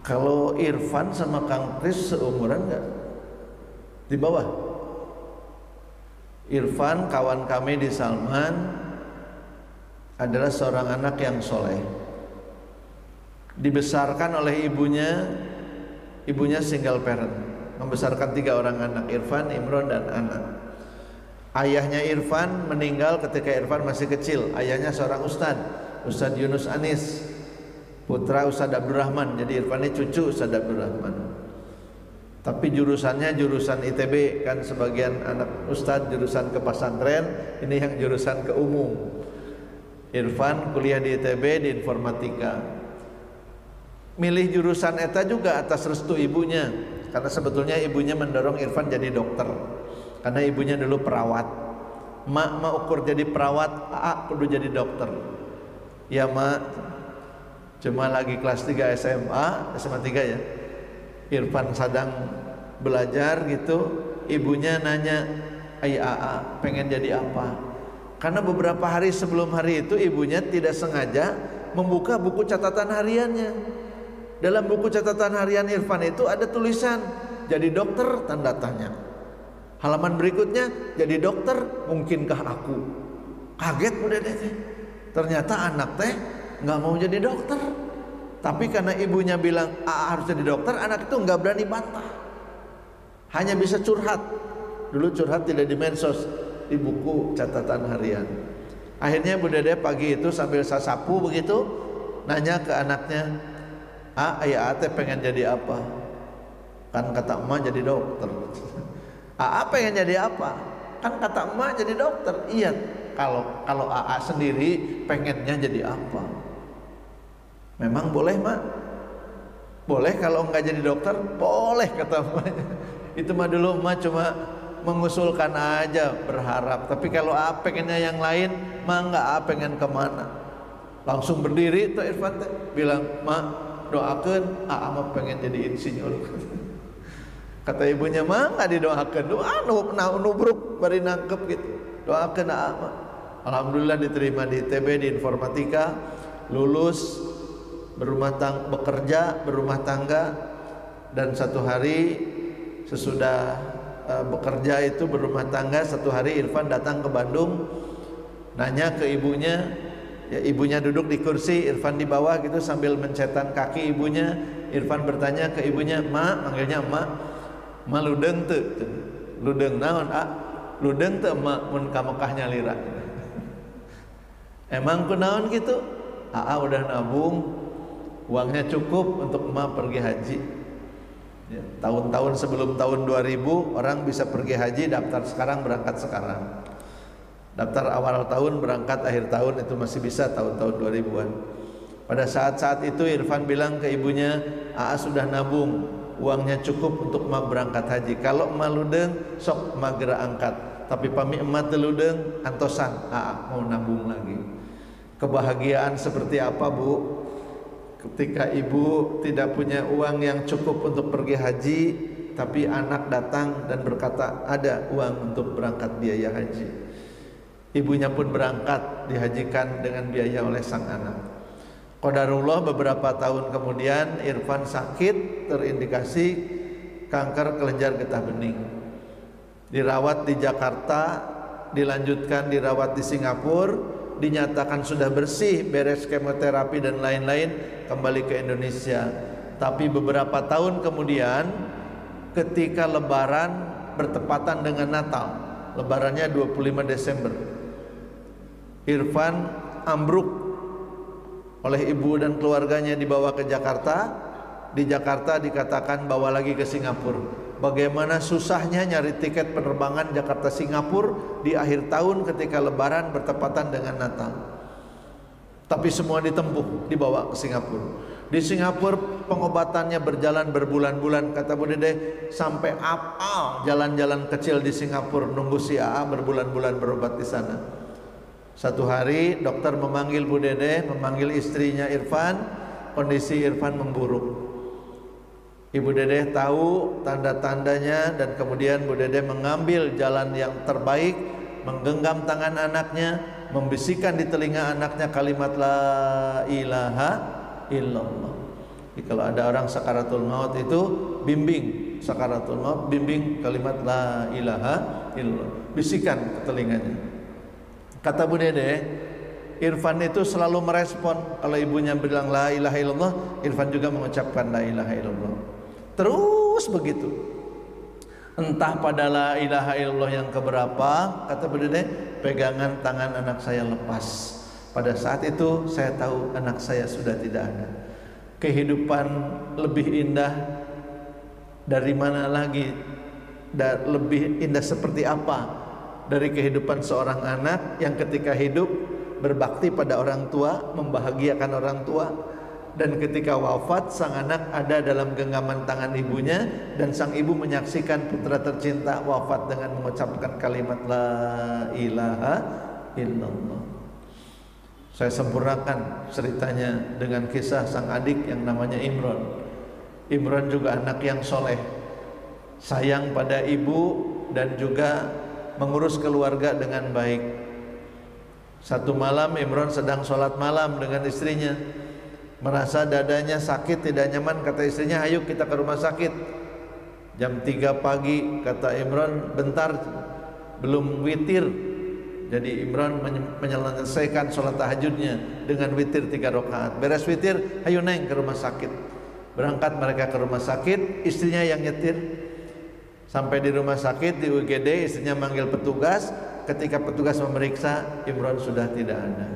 Kalau Irfan sama Kang Kris seumuran gak? Di bawah. Irfan kawan kami di Salman adalah seorang anak yang soleh. Dibesarkan oleh ibunya single parent, membesarkan 3 orang anak, Irfan, Imron dan Ana. Ayahnya Irfan meninggal ketika Irfan masih kecil. Ayahnya seorang Ustadz Yunus Anis, putra Ustadz Abdurrahman. Jadi Irfan ini cucu Ustadz Abdurrahman. Tapi jurusannya jurusan ITB, kan sebagian anak Ustadz jurusan ke pesantren, ini yang jurusan ke umum. Irfan kuliah di ITB di informatika. Milih jurusan eta juga atas restu ibunya, karena sebetulnya ibunya mendorong Irfan jadi dokter, karena ibunya dulu perawat. Mak ukur jadi perawat, kudu jadi dokter. Ya mak, cuma lagi kelas 3 SMA 3 ya. Irfan sedang belajar gitu, ibunya nanya, "Aa, pengen jadi apa?" Karena beberapa hari sebelum hari itu ibunya tidak sengaja membuka buku catatan hariannya. Dalam buku catatan harian Irfan itu ada tulisan jadi dokter tanda tanya. Halaman berikutnya jadi dokter mungkinkah aku? Kaget Bu Dede teh. Ternyata anak teh nggak mau jadi dokter. Tapi karena ibunya bilang harus jadi dokter, anak itu nggak berani bantah. Hanya bisa curhat. Dulu curhat tidak di medsos, di buku catatan harian. Akhirnya Bu Dede pagi itu sambil sasapu begitu nanya ke anaknya, ayah teh pengen jadi apa? Kan kata emak jadi dokter. Pengen jadi apa? Kan kata emak jadi dokter. Iya, kalau sendiri pengennya jadi apa? Memang boleh mak? Boleh kalau enggak jadi dokter? Boleh kata emaknya. Itu mah dulu emak cuma mengusulkan aja, berharap. Tapi kalau pengennya yang lain, mah enggak pengen kemana? Langsung berdiri tuh Irfan teh bilang, "Mak, doakan mah pengen jadi insinyur." Kata ibunya, "Mah nggak didoakan, doa nubruk bari nangkep gitu, doakan mah." Alhamdulillah diterima di ITB di informatika, lulus, bekerja berumah tangga, dan satu hari sesudah bekerja itu berumah tangga, satu hari Irfan datang ke Bandung, nanya ke ibunya. Ya, ibunya duduk di kursi, Irfan di bawah gitu sambil mencetan kaki ibunya. Irfan bertanya ke ibunya, "Mak," manggilnya emak, "Ma ludeng teu?" "Ludeng naon, "Ludeng teu emak mun ka Mekah nyalira." "Emang kunaon gitu?" Udah nabung, uangnya cukup untuk emak pergi haji. Ya, tahun-tahun sebelum tahun 2000 orang bisa pergi haji, daftar sekarang, berangkat sekarang. Daftar awal tahun, berangkat akhir tahun, itu masih bisa tahun-tahun 2000-an. Pada saat-saat itu Irfan bilang ke ibunya, sudah nabung, uangnya cukup untuk emak berangkat haji. Kalau emak ludeng, sok emak gerak angkat. Tapi pami emak teludeng, antosan, mau nabung lagi. Kebahagiaan seperti apa Bu? Ketika ibu tidak punya uang yang cukup untuk pergi haji, tapi anak datang dan berkata, "Ada uang untuk berangkat biaya haji." Ibunya pun berangkat, dihajikan dengan biaya oleh sang anak. Qadarullah beberapa tahun kemudian Irfan sakit, terindikasi kanker kelenjar getah bening. Dirawat di Jakarta, dilanjutkan dirawat di Singapura, dinyatakan sudah bersih, beres kemoterapi dan lain-lain, kembali ke Indonesia. Tapi beberapa tahun kemudian ketika lebaran bertepatan dengan Natal, lebarannya 25 Desember, Irfan ambruk oleh ibu dan keluarganya, dibawa ke Jakarta. Di Jakarta dikatakan bawa lagi ke Singapura. Bagaimana susahnya nyari tiket penerbangan Jakarta Singapura di akhir tahun ketika lebaran bertepatan dengan Natal. Tapi semua ditempuh, dibawa ke Singapura. Di Singapura pengobatannya berjalan berbulan-bulan. Kata Bu Dede, sampai apal jalan-jalan kecil di Singapura, nunggu si AA berbulan-bulan berobat di sana. Satu hari dokter memanggil Bu Dede, memanggil istrinya Irfan. Kondisi Irfan memburuk. Ibu Dede tahu tanda-tandanya dan kemudian Bu Dede mengambil jalan yang terbaik, menggenggam tangan anaknya, membisikkan di telinga anaknya kalimat la ilaha illallah. Jadi kalau ada orang sakaratul maut itu bimbing sakaratul maut, bimbing kalimat la ilaha illallah, bisikan ke telinganya. Kata Bu Dede, Irfan itu selalu merespon kalau ibunya bilang la ilaha illallah, Irfan juga mengucapkan la ilaha illallah. Terus begitu. Entah pada la ilaha illallah yang keberapa, kata Bu Dede, pegangan tangan anak saya lepas. Pada saat itu saya tahu anak saya sudah tidak ada. Kehidupan lebih indah dari mana lagi, dan lebih indah seperti apa dari kehidupan seorang anak yang ketika hidup berbakti pada orang tua, membahagiakan orang tua, dan ketika wafat sang anak ada dalam genggaman tangan ibunya, dan sang ibu menyaksikan putra tercinta wafat dengan mengucapkan kalimat la ilaha illallah. Saya sempurnakan ceritanya dengan kisah sang adik yang namanya Imron. Imron juga anak yang soleh, sayang pada ibu dan juga mengurus keluarga dengan baik. Satu malam Imron sedang sholat malam dengan istrinya, merasa dadanya sakit, tidak nyaman. Kata istrinya, ayo kita ke rumah sakit. Jam 3 pagi, kata Imron, bentar, belum witir. Jadi Imron menyelesaikan sholat tahajudnya dengan witir 3 rakaat. Beres witir, ayo neng ke rumah sakit. Berangkat mereka ke rumah sakit, istrinya yang nyetir. Sampai di rumah sakit, di UGD, istrinya manggil petugas. Ketika petugas memeriksa, Imron sudah tidak ada.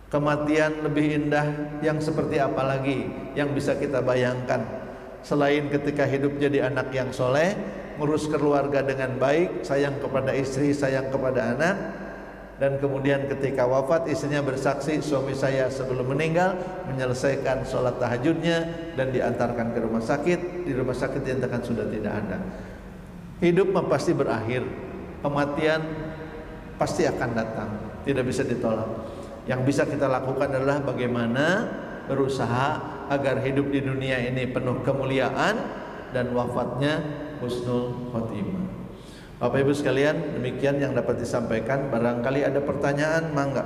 Kematian lebih indah yang seperti apa lagi yang bisa kita bayangkan selain ketika hidup jadi anak yang soleh, ngurus keluarga dengan baik, sayang kepada istri, sayang kepada anak. Dan kemudian ketika wafat, istrinya bersaksi, suami saya sebelum meninggal menyelesaikan sholat tahajudnya dan diantarkan ke rumah sakit. Di rumah sakit dinyatakan sudah tidak ada. Hidup pasti berakhir, kematian pasti akan datang, tidak bisa ditolak. Yang bisa kita lakukan adalah bagaimana berusaha agar hidup di dunia ini penuh kemuliaan dan wafatnya husnul khotimah. Bapak Ibu sekalian, demikian yang dapat disampaikan. Barangkali ada pertanyaan, mangga.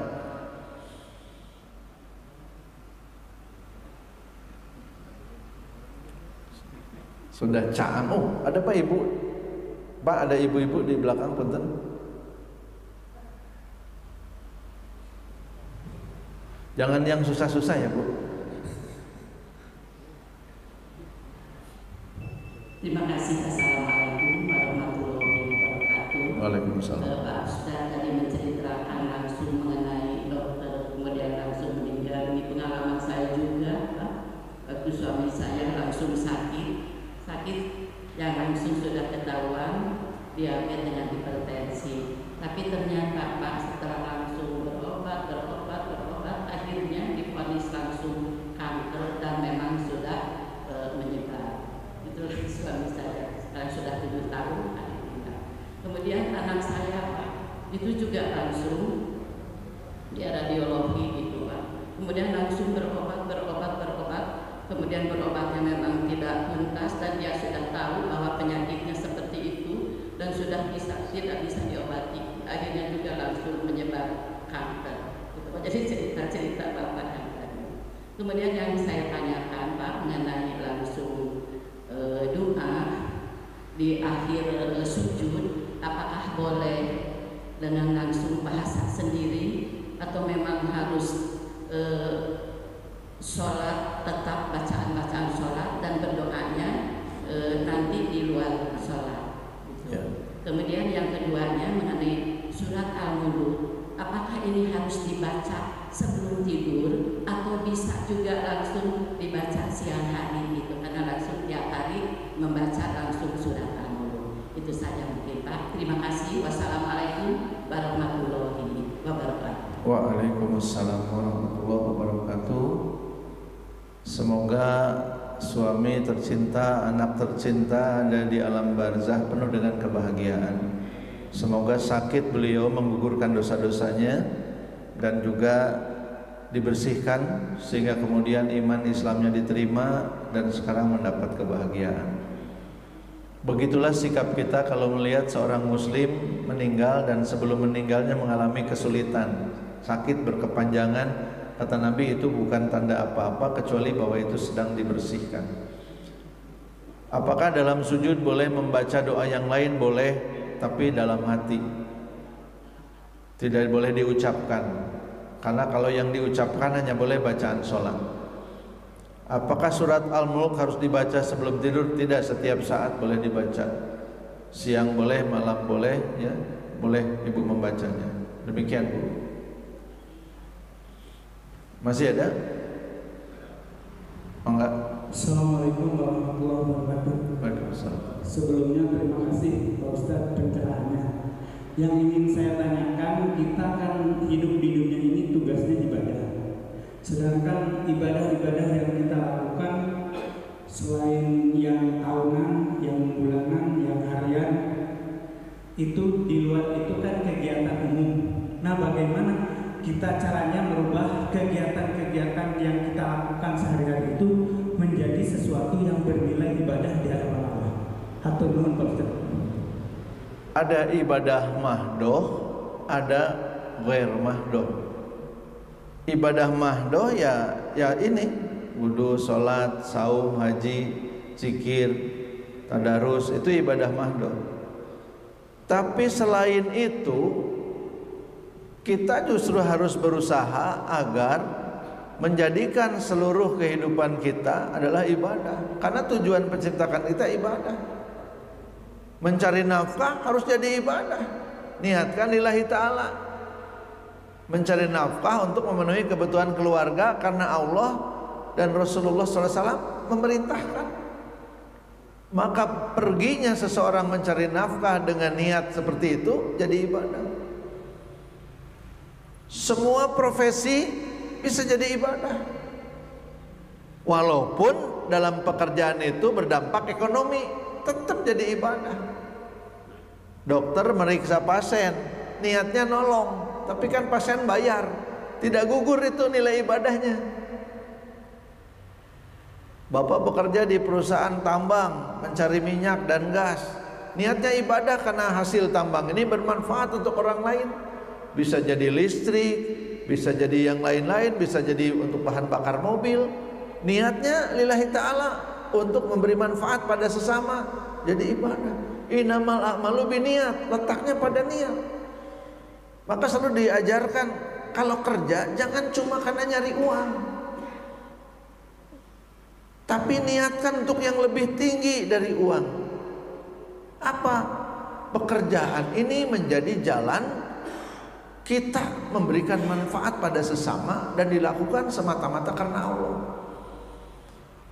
Sudah caang. Oh, ada Pak Ibu? Pak, ada ibu-ibu di belakang, punten. Jangan yang susah-susah ya, Bu. Terima kasih. Assalamualaikum warahmatullahi wabarakatuh. Waalaikumsalam. Pak Ustaz tadi menceritakan langsung mengenai dokter kemudian langsung meninggal. Ini pengalaman saya juga, Pak. Waktu suami saya langsung sakit yang langsung sudah ketahuan diabetes dengan hipertensi. Tapi ternyata Pak setelah langsung berobat akhirnya divonis langsung kanker dan memang sudah menyebar. Itu suami saya sekarang sudah 7 tahun akhirnya. Kemudian anak saya Pak itu juga langsung dia radiologi gitu Pak. Kemudian langsung berobat. Kemudian berobatnya memang tidak mentas dan dia sudah tahu bahwa penyakitnya seperti itu dan sudah tidak bisa diobati. Akhirnya juga langsung menyebar kanker. Jadi cerita-cerita Bapak yang tadi. Kemudian yang saya tanyakan Pak mengenai langsung doa di akhir sujud, apakah boleh dengan langsung bahasa sendiri atau memang harus sholat tetap bacaan-bacaan sholat dan berdoanya nanti di luar sholat gitu. Ya. Kemudian yang keduanya mengenai surat Al-Mulk, apakah ini harus dibaca sebelum tidur atau bisa juga langsung dibaca siang hari gitu, karena langsung tiap hari membaca langsung surat Al-Mulk. Itu saja mungkin Pak. Terima kasih. Wassalamualaikum warahmatullahi wabarakatuh. Waalaikumsalam warahmatullahi wabarakatuh. Semoga suami tercinta, anak tercinta ada di alam barzah penuh dengan kebahagiaan. Semoga sakit beliau menggugurkan dosa-dosanya dan juga dibersihkan sehingga kemudian iman Islamnya diterima dan sekarang mendapat kebahagiaan. Begitulah sikap kita kalau melihat seorang muslim meninggal dan sebelum meninggalnya mengalami kesulitan, sakit berkepanjangan. Kata Nabi, itu bukan tanda apa-apa kecuali bahwa itu sedang dibersihkan. Apakah dalam sujud boleh membaca doa yang lain? Boleh, tapi dalam hati, tidak boleh diucapkan. Karena kalau yang diucapkan hanya boleh bacaan sholat. Apakah surat Al-Mulk harus dibaca sebelum tidur? Tidak, setiap saat boleh dibaca. Siang boleh, malam boleh, ya, boleh ibu membacanya. Demikian Bu. Masih ada? Oh, enggak? Assalamualaikum warahmatullahi wabarakatuh. Waalaikumsalam. Sebelumnya terima kasih Pak Ustadz pencerahannya. Yang ingin saya tanyakan, kita kan hidup di dunia ini tugasnya ibadah. Sedangkan ibadah-ibadah yang kita lakukan selain yang tahunan, yang bulanan, yang harian, itu di luar itu kan kegiatan umum. Nah, bagaimana kita caranya merubah kegiatan-kegiatan yang kita lakukan sehari-hari itu menjadi sesuatu yang bernilai ibadah di hadapan Allah? Hatur nuhun Pak Ustaz. Ada ibadah mahdoh, ada ghair mahdoh. Ibadah mahdoh ya ini wudu, sholat, saum, haji, zikir, tadarus, itu ibadah mahdoh. Tapi selain itu kita justru harus berusaha agar menjadikan seluruh kehidupan kita adalah ibadah. Karena tujuan penciptakan kita ibadah. Mencari nafkah harus jadi ibadah. Niatkan lillahi ta'ala. Mencari nafkah untuk memenuhi kebutuhan keluarga karena Allah dan Rasulullah SAW memerintahkan. Maka perginya seseorang mencari nafkah dengan niat seperti itu jadi ibadah. Semua profesi bisa jadi ibadah, walaupun dalam pekerjaan itu berdampak ekonomi, tetap jadi ibadah. Dokter meriksa pasien, niatnya nolong, tapi kan pasien bayar, tidak gugur itu nilai ibadahnya. Bapak bekerja di perusahaan tambang, mencari minyak dan gas, niatnya ibadah karena hasil tambang ini bermanfaat untuk orang lain. Bisa jadi listrik, bisa jadi yang lain-lain, bisa jadi untuk bahan bakar mobil. Niatnya lillahi ta'ala untuk memberi manfaat pada sesama, jadi ibadah. Innamal a'malu binniat, letaknya pada niat. Maka selalu diajarkan kalau kerja jangan cuma karena nyari uang, tapi niatkan untuk yang lebih tinggi dari uang. Apa? Pekerjaan ini menjadi jalan kita memberikan manfaat pada sesama dan dilakukan semata-mata karena Allah.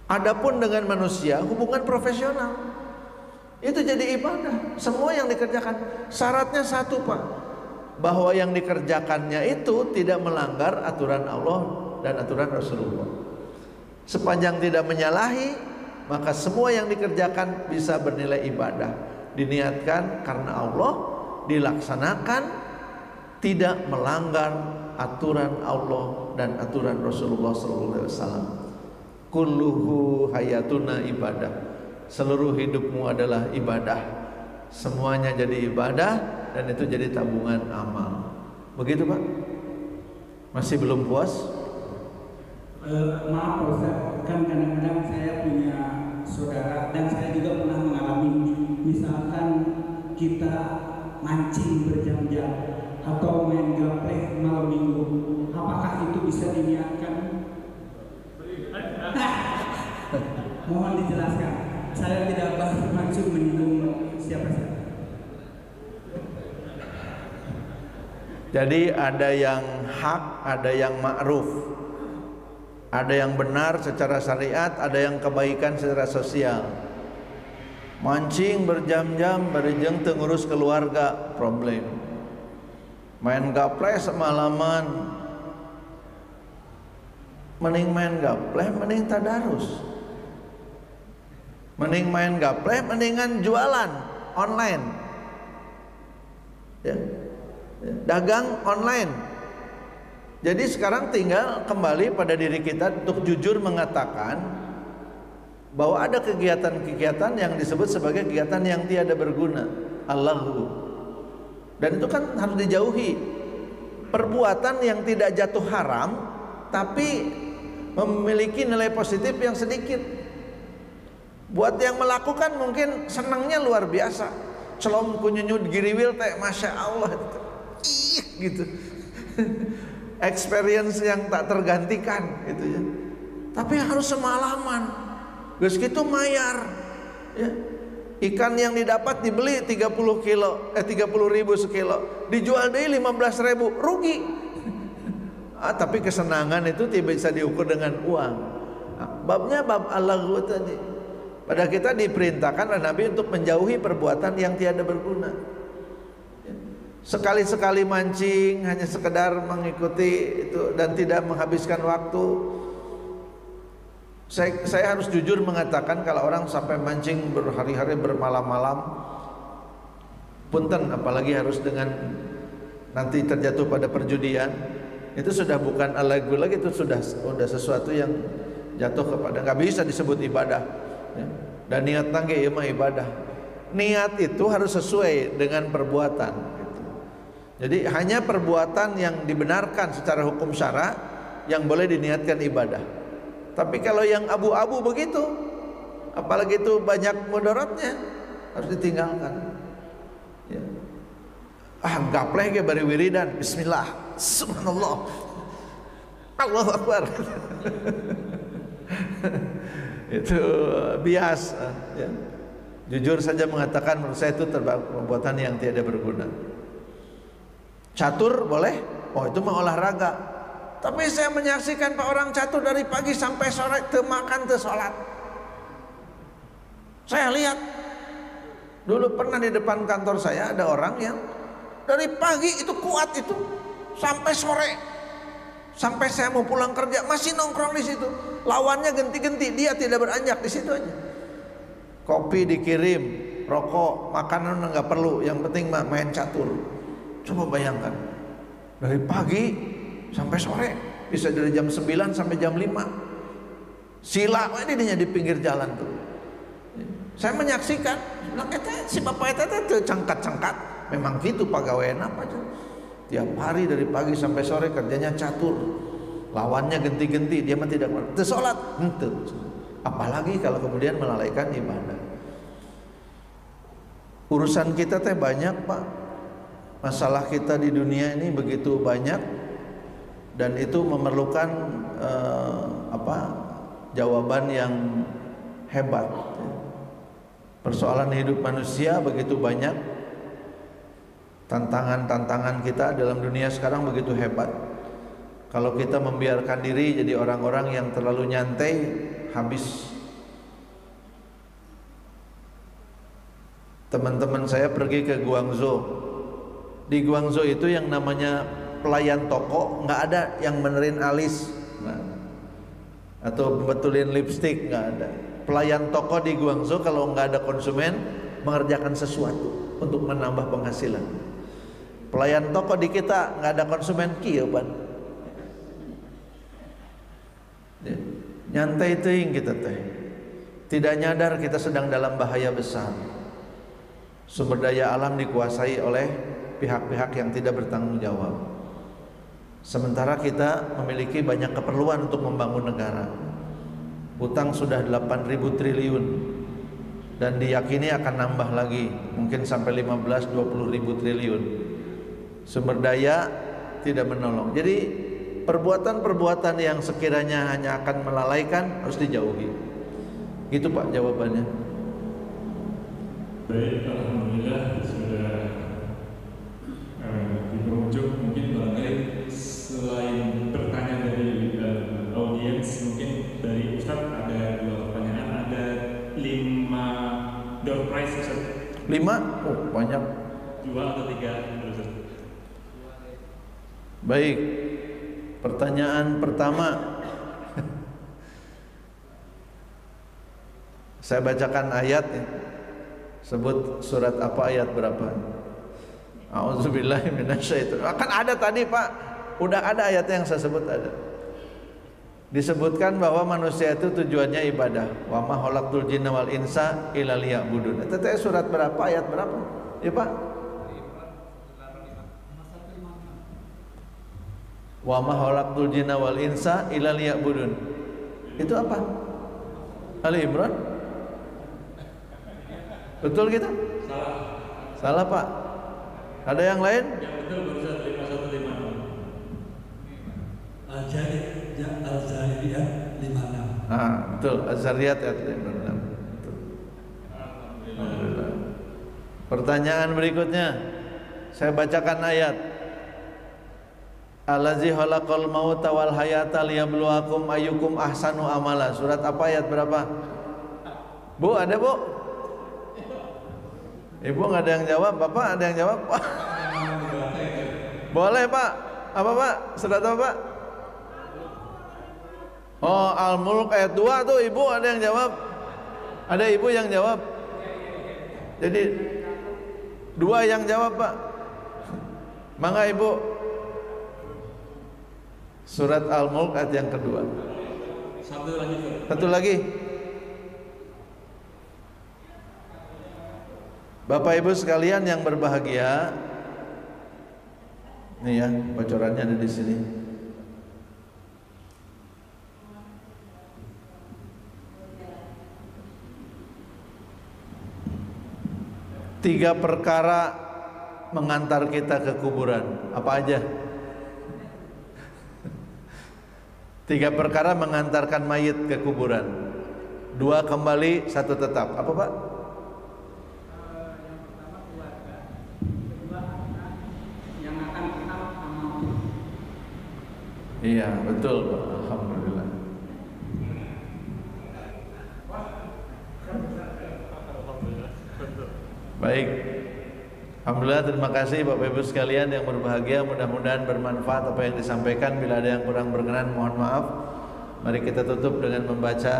Adapun dengan manusia, hubungan profesional itu jadi ibadah. Semua yang dikerjakan syaratnya satu Pak, bahwa yang dikerjakannya itu tidak melanggar aturan Allah dan aturan Rasulullah. Sepanjang tidak menyalahi, maka semua yang dikerjakan bisa bernilai ibadah. Diniatkan karena Allah, dilaksanakan tidak melanggar aturan Allah dan aturan Rasulullah SAW. Kulluhu hayatuna ibadah. Seluruh hidupmu adalah ibadah. Semuanya jadi ibadah dan itu jadi tabungan amal. Begitu Pak? Masih belum puas? Maaf Pak Ustaz, kan kadang-kadang saya punya saudara dan saya juga pernah mengalami, misalkan kita mancing berjam-jam atau main gaplek malam minggu, apakah itu bisa diniatkan? Mohon dijelaskan. Saya tidak bermaksud menyinggung siapa-siapa. Jadi ada yang hak, ada yang ma'ruf, ada yang benar secara syariat, ada yang kebaikan secara sosial. Mancing berjam-jam berjeng tengurus keluarga, problem. Main gaplek semalaman, mending main gaplek, mending tadarus. Mending main gaplek, mendingan jualan online, ya. Dagang online. Jadi sekarang tinggal kembali pada diri kita untuk jujur mengatakan bahwa ada kegiatan-kegiatan yang disebut sebagai kegiatan yang tiada berguna, al-laghu. Dan itu kan harus dijauhi. Perbuatan yang tidak jatuh haram tapi memiliki nilai positif yang sedikit. Buat yang melakukan mungkin senangnya luar biasa. Celom kunyunyut giriwil teh masya Allah gitu. Experience yang tak tergantikan gitu ya. Tapi harus semalaman. Geus kitu mayar ya. Ikan yang didapat dibeli 30 ribu sekilo, dijual deui 15 ribu, rugi. Tapi kesenangan itu tidak bisa diukur dengan uang. Babnya bab al-laghu tadi. Pada kita diperintahkan oleh Nabi untuk menjauhi perbuatan yang tiada berguna. Sekali-sekali mancing hanya sekedar mengikuti itu dan tidak menghabiskan waktu. Saya harus jujur mengatakan kalau orang sampai mancing berhari-hari bermalam-malam, punten, apalagi harus dengan nanti terjatuh pada perjudian, itu sudah bukan al-laghu lagi, itu sudah sesuatu yang jatuh kepada, nggak bisa disebut ibadah ya. Dan niat tangge ya mah ibadah. Niat itu harus sesuai dengan perbuatan gitu. Jadi hanya perbuatan yang dibenarkan secara hukum syara yang boleh diniatkan ibadah. Tapi kalau yang abu-abu begitu, apalagi itu banyak mudaratnya, harus ditinggalkan ya. Gapleh ge bari wiridan, bismillah, subhanallah, Allahu akbar. Itu bias ya. Jujur saja mengatakan menurut saya itu perbuatan yang tidak berguna. Catur boleh, oh itu mah olahraga. Tapi saya menyaksikan Pak orang catur dari pagi sampai sore teu makan teu salat. Saya lihat dulu pernah di depan kantor saya ada orang yang dari pagi itu kuat itu sampai sore. Sampai saya mau pulang kerja masih nongkrong di situ. Lawannya genti-genti, dia tidak beranjak di situ aja. Kopi dikirim, rokok, makanan enggak perlu, yang penting main catur. Coba bayangkan. Dari pagi sampai sore, bisa dari jam 9 sampai jam 5. Sila ini di pinggir jalan tuh. Saya menyaksikan, bilang si bapak itu cangkat-cangkat. Memang gitu pegawaian apa aja. Tiap hari dari pagi sampai sore kerjanya catur. Lawannya genti-genti, dia mah tidak teu salat, henteu. Apalagi kalau kemudian melalaikan ibadah. Urusan kita teh banyak, Pak. Masalah kita di dunia ini begitu banyak. Dan itu memerlukan jawaban yang hebat. Persoalan hidup manusia begitu banyak, tantangan-tantangan kita dalam dunia sekarang begitu hebat. Kalau kita membiarkan diri jadi orang-orang yang terlalu nyantai, habis. Teman-teman saya pergi ke Guangzhou. Di Guangzhou itu yang namanya pelayan toko nggak ada yang benerin alis atau betulin lipstik, nggak ada. Pelayan toko di Guangzhou kalau nggak ada konsumen mengerjakan sesuatu untuk menambah penghasilan. Pelayan toko di kita nggak ada konsumen, kieu ban. Nyantai teuing kita teh. Tidak nyadar kita sedang dalam bahaya besar. Sumber daya alam dikuasai oleh pihak-pihak yang tidak bertanggung jawab. Sementara kita memiliki banyak keperluan untuk membangun negara. Utang sudah 8.000 triliun dan diyakini akan nambah lagi, mungkin sampai 15-20.000 triliun. Sumber daya tidak menolong. Jadi perbuatan-perbuatan yang sekiranya hanya akan melalaikan harus dijauhi. Gitu Pak jawabannya. Baik, alhamdulillah sudah di penghujung. Mungkin barangkali selain pertanyaan dari audiens, mungkin dari Ustadz ada 2 pertanyaan. Ada 5 door prize Ustadz. 5? Oh banyak. 2 atau 3 Ustadz. Baik. Pertanyaan pertama. Saya bacakan ayat. Sebut surat apa, ayat berapa? A'udzubillahi minasyaitonir. Akan ada tadi Pak. Udah ada ayatnya yang saya sebut ada. Disebutkan bahwa manusia itu tujuannya ibadah. Wa ma khalaqtul jinna wal insa illa liya'budun. Itu surat berapa, ayat berapa? Ya Pak? Wa ma khalaqtul jinna wal insa illa liya'budun. Itu apa? Ali Imran? Betul kita? Salah Pak. Ada yang lain? Yang betul barusan 5156. Al-Zariyat 56. Betul. Az-Zariyat ayat 56. Alhamdulillah. Pertanyaan berikutnya, saya bacakan ayat. Allazi khalaqal mauta wal hayata liyabluwakum ayyukum ahsanu amala. Surat apa, ayat berapa? Bu, ada Bu? Ibu nggak ada yang jawab, Bapak ada yang jawab? Boleh Pak. Apa Pak? Surat apa Pak? Oh, Al-Mulk ayat 2 tuh Ibu ada yang jawab? Ada Ibu yang jawab? Jadi 2 yang jawab Pak. Mangga Ibu. Surat Al-Mulk ayat yang kedua. Satu lagi. Bapak Ibu sekalian yang berbahagia, nih ya, bocorannya ada di sini. Tiga perkara mengantar kita ke kuburan. Apa aja? 3 perkara mengantarkan mayit ke kuburan. 2 kembali, 1 tetap. Apa Pak? Iya, betul Pak. Alhamdulillah. Baik. Alhamdulillah, terima kasih Bapak Ibu sekalian yang berbahagia. Mudah-mudahan bermanfaat apa yang disampaikan. Bila ada yang kurang berkenan, mohon maaf. Mari kita tutup dengan membaca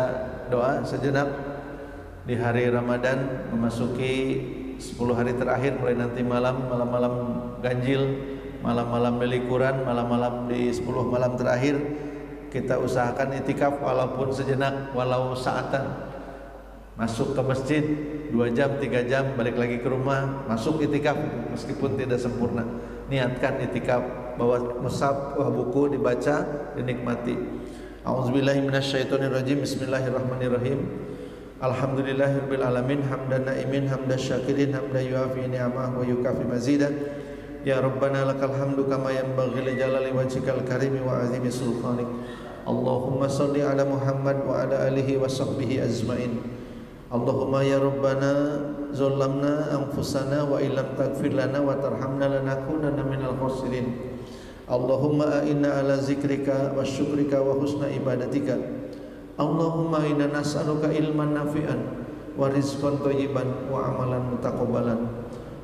doa sejenak. Di hari Ramadan memasuki 10 hari terakhir, mulai nanti malam-malam ganjil, malam-malam lilikuran, malam-malam di 10 malam terakhir, kita usahakan itikaf walaupun sejenak, walau saatan. Masuk ke masjid 2 jam, 3 jam, balik lagi ke rumah, masuk itikaf meskipun tidak sempurna. Niatkan itikaf, bawa mushaf, bawa buku, dibaca, dinikmati. A'udzubillahi minasyaitonirrajim. Bismillahirrahmanirrahim. Alhamdulillahirabbil alamin, hamdan na'imin, hamdan syakirin, hamdan yuafi ni'amah wa yukafi mazidah. Ya Rabbana lakal hamdu kama yanbaghi li jalali wajhikal karimi wa azimi sultanik. Allahumma salli ala Muhammad wa ala alihi wa sahbihi azmain. Allahumma ya Rabbana zalamna anfusana wa illam taghfir lana wa tarhamna lanakunanna minal khasirin. Allahumma a'inna ala zikrika wa syukrika wa husna ibadatika. Allahumma inna nas'aluka ilman nafi'an wa rizqan thayyiban wa amalan mutaqabbalan.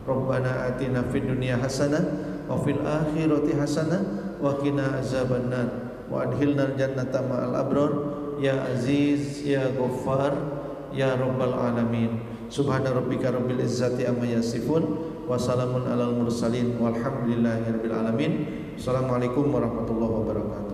Rabbana atina fid dunya hasanah wa fil akhirati hasanah wa qina azabannar wa adkhilnal jannata ma'al abrar ya aziz ya ghaffar ya rabbal alamin. Subhana rabbika rabbil izzati amma yasifun wa salamun alal mursalin walhamdulillahi rabbil alamin. Assalamualaikum warahmatullahi wabarakatuh.